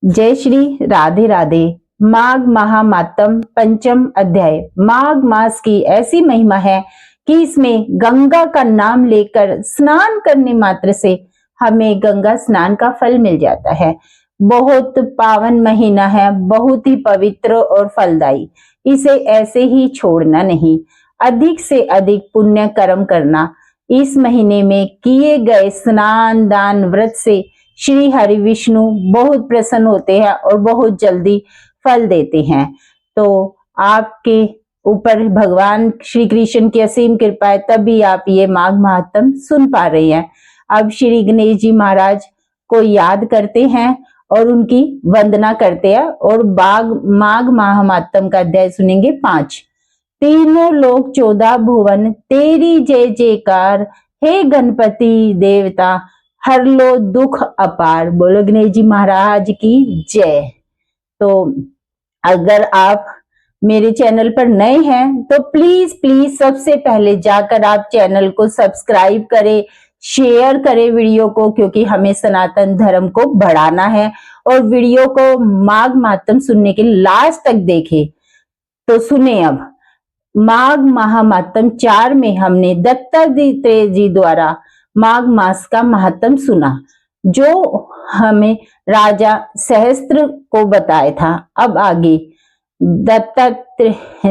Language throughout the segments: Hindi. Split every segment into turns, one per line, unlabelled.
जय श्री राधे राधे। माघ महामातम पंचम अध्याय। माघ मास की ऐसी महिमा है कि इसमें गंगा का नाम लेकर स्नान करने मात्र से हमें गंगा स्नान का फल मिल जाता है। बहुत पावन महीना है, बहुत ही पवित्र और फलदायी। इसे ऐसे ही छोड़ना नहीं, अधिक से अधिक पुण्य कर्म करना। इस महीने में किए गए स्नान दान व्रत से श्री हरि विष्णु बहुत प्रसन्न होते हैं और बहुत जल्दी फल देते हैं। तो आपके ऊपर भगवान श्री कृष्ण की असीम कृपा है, तभी आप ये माघ महात्म सुन पा रहे हैं। अब श्री गणेश जी महाराज को याद करते हैं और उनकी वंदना करते हैं और माघ महात्म का अध्याय सुनेंगे 5। तीनों लोक 14 भुवन तेरी जय जयकार, हे गणपति देवता हर लो दुख अपार। बोलो गणेश जी महाराज की जय। तो अगर आप मेरे चैनल पर नए हैं तो प्लीज सबसे पहले जाकर आप चैनल को सब्सक्राइब करें, शेयर करें वीडियो को, क्योंकि हमें सनातन धर्म को बढ़ाना है। और वीडियो को माघ महात्म सुनने के लास्ट तक देखें। तो सुने अब माघ महात्म 4 में हमने दत्तात्रेय जी द्वारा माघ मास का महत्व सुना, जो हमें राजा सहस्त्र को बताया था। अब आगे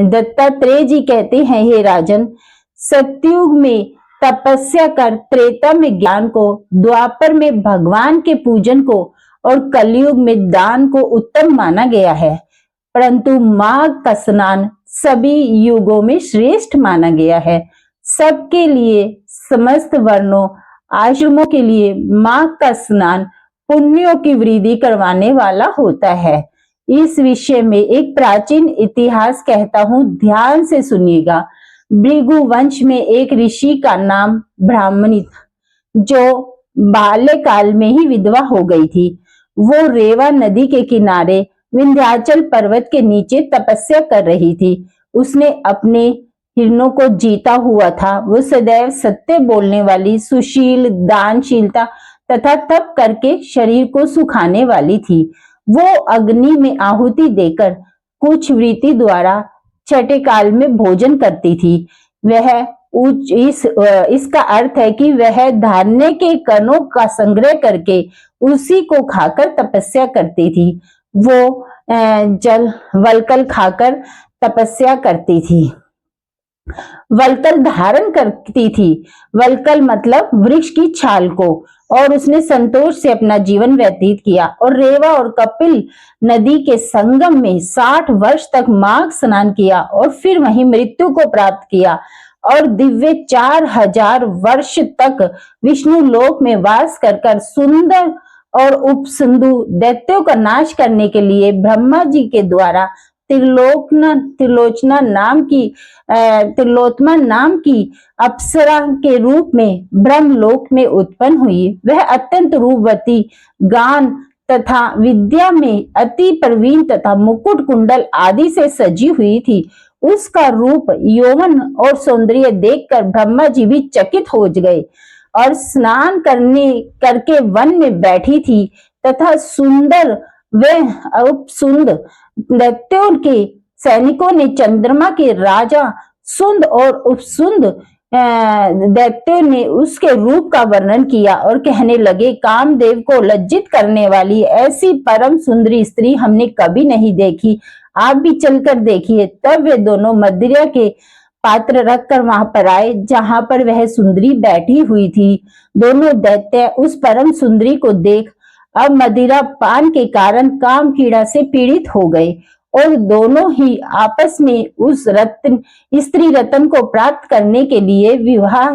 दत्तात्रेय जी कहते हैं, हे राजन, सतयुग में तपस्या कर त्रेता में ज्ञान को, द्वापर में भगवान के पूजन को और कलयुग में दान को उत्तम माना गया है, परंतु माघ का स्नान सभी युगों में श्रेष्ठ माना गया है। सबके लिए, समस्त वर्णों आश्रमों के लिए माघ का स्नान पुण्यों की वृद्धि करवाने वाला होता है। इस विषय में एक प्राचीन इतिहास कहता हूं, ध्यान से सुनिएगा। भृगु वंश में एक ऋषि का नाम ब्राह्मणी था, जो बाल्यकाल में ही विधवा हो गई थी। वो रेवा नदी के किनारे विंध्याचल पर्वत के नीचे तपस्या कर रही थी। उसने अपने हिरणों को जीता हुआ था। वो सदैव सत्य बोलने वाली, सुशील, दानशीलता तथा तप करके शरीर को सुखाने वाली थी। वो अग्नि में आहुति देकर कुछ वृत्ति द्वारा छठे काल में भोजन करती थी। वह इसका अर्थ है कि वह धान्य के कणों का संग्रह करके उसी को खाकर तपस्या करती थी। वो जल वलकल खाकर तपस्या करती थी, वलकल धारण करती थी। वलकल मतलब वृक्ष की छाल को। और उसने संतोष से अपना जीवन व्यतीत किया और रेवा और कपिल नदी के संगम में 60 वर्ष तक माघ स्नान किया और फिर वहीं मृत्यु को प्राप्त किया और दिव्य 4000 वर्ष तक विष्णु लोक में वास कर सुंदर और उपसुंदु दैत्यों का नाश करने के लिए ब्रह्मा जी के द्वारा त्रिलोचना नाम की अप्सरा के रूप में ब्रह्मलोक में उत्पन्न हुई। वह अत्यंत रूपवती, गान तथा विद्या में अति प्रवीण तथा मुकुट कुंडल आदि से सजी हुई थी। उसका रूप, यौवन और सौंदर्य देखकर ब्रह्मा जी भी चकित हो गए और स्नान करके वन में बैठी थी तथा सुंदर व उपसुंद दैत्यों के सैनिकों ने चंद्रमा के राजा सुंद और उपसुंद दैत्यों ने उसके रूप का वर्णन किया और कहने लगे, कामदेव को लज्जित करने वाली ऐसी परम सुंदरी स्त्री हमने कभी नहीं देखी। आप भी चलकर देखिए। तब वे दोनों मदिरा के पात्र रखकर वहां पर आए जहां पर वह सुंदरी बैठी हुई थी। दोनों दैत्य उस परम सुंदरी को देख अब मदिरा पान के कारण काम कीड़ा से पीड़ित हो गए और दोनों ही आपस में उस स्त्री रत्न को प्राप्त करने के लिए विवाह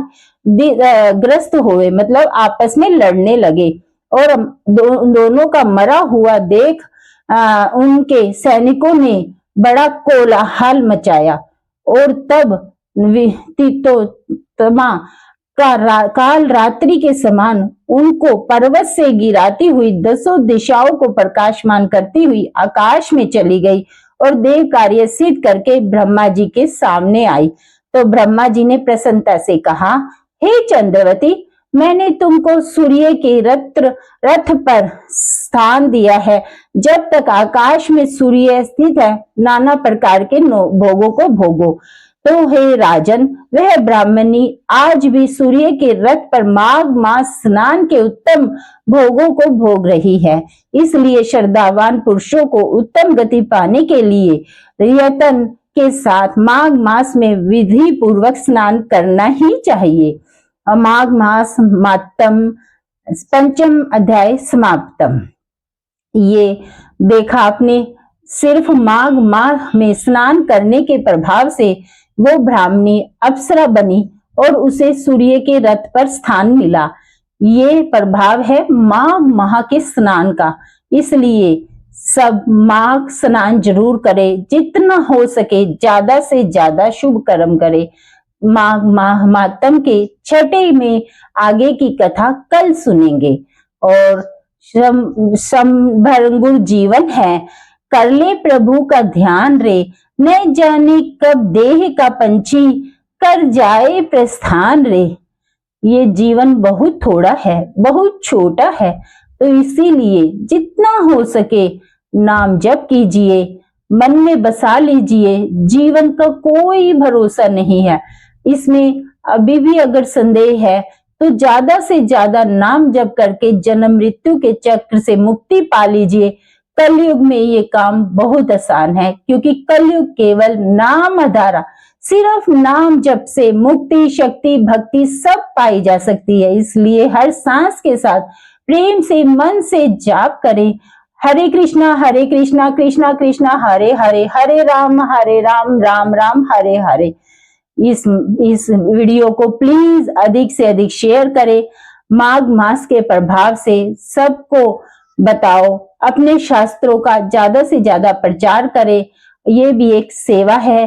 ग्रस्त हुए, मतलब आपस में लड़ने लगे। और दोनों का मरा हुआ देख उनके सैनिकों ने बड़ा कोलाहल मचाया और तब तिलोत्तमा काल रात्रि के समान उनको पर्वत से गिराती हुई 10 दिशाओं को प्रकाशमान करती हुई आकाश में चली गई और देव कार्य सिद्ध करके ब्रह्मा जी के सामने आई। तो ब्रह्मा जी ने प्रसन्नता से कहा, हे चंद्रवती, मैंने तुमको सूर्य के रथ पर स्थान दिया है। जब तक आकाश में सूर्य स्थित है, नाना प्रकार के भोगों को भोगो। तो हे राजन, वह ब्राह्मणी आज भी सूर्य के रथ पर माघ मास स्नान के उत्तम भोगों को भोग रही है। इसलिए श्रद्धावान पुरुषों को उत्तम गति पाने के लिए यतन के साथ माघ मास में विधि पूर्वक स्नान करना ही चाहिए। माघ मास मातम पंचम अध्याय समाप्तम। ये देखा आपने, सिर्फ माघ माह में स्नान करने के प्रभाव से वो ब्राह्मणी अप्सरा बनी और उसे सूर्य के रथ पर स्थान मिला। ये प्रभाव है माघ माह के स्नान का। इसलिए सब माघ स्नान जरूर करें, जितना हो सके ज्यादा से ज्यादा शुभ कर्म करें। माघ माह मातम के छठे में आगे की कथा कल सुनेंगे। और संभरंगुर जीवन है, कर ले प्रभु का ध्यान रे, न जाने कब देह का पंछी कर जाए प्रस्थान रे। ये जीवन बहुत थोड़ा है, बहुत छोटा है, तो इसीलिए जितना हो सके नाम जप कीजिए, मन में बसा लीजिए। जीवन का कोई भरोसा नहीं है, इसमें अभी भी अगर संदेह है तो ज्यादा से ज्यादा नाम जप करके जन्म मृत्यु के चक्र से मुक्ति पा लीजिए। कलयुग में ये काम बहुत आसान है, क्योंकि कलयुग केवल नाम आधारा, सिर्फ नाम जप से मुक्ति, शक्ति, भक्ति सब पाई जा सकती है। इसलिए हर सांस के साथ प्रेम से मन से जाप करें, हरे कृष्णा कृष्णा कृष्णा हरे हरे, हरे राम राम राम हरे हरे। इस वीडियो को प्लीज अधिक से अधिक शेयर करें। माघ मास के प्रभाव से सबको बताओ, अपने शास्त्रों का ज्यादा से ज्यादा प्रचार करें। ये भी एक सेवा है,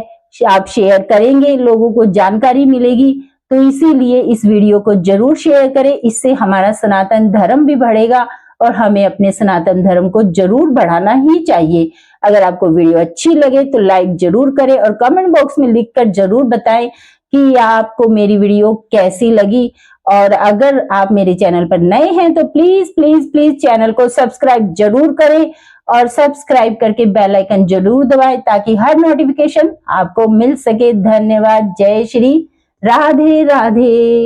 आप शेयर करेंगे लोगों को जानकारी मिलेगी, तो इसीलिए इस वीडियो को जरूर शेयर करें। इससे हमारा सनातन धर्म भी बढ़ेगा और हमें अपने सनातन धर्म को जरूर बढ़ाना ही चाहिए। अगर आपको वीडियो अच्छी लगे तो लाइक जरूर करें और कमेंट बॉक्स में लिखकर जरूर बताएं कि आपको मेरी वीडियो कैसी लगी। और अगर आप मेरे चैनल पर नए हैं तो प्लीज प्लीज प्लीज चैनल को सब्सक्राइब जरूर करें और सब्सक्राइब करके बेल आइकन जरूर दबाएं, ताकि हर नोटिफिकेशन आपको मिल सके। धन्यवाद। जय श्री राधे राधे।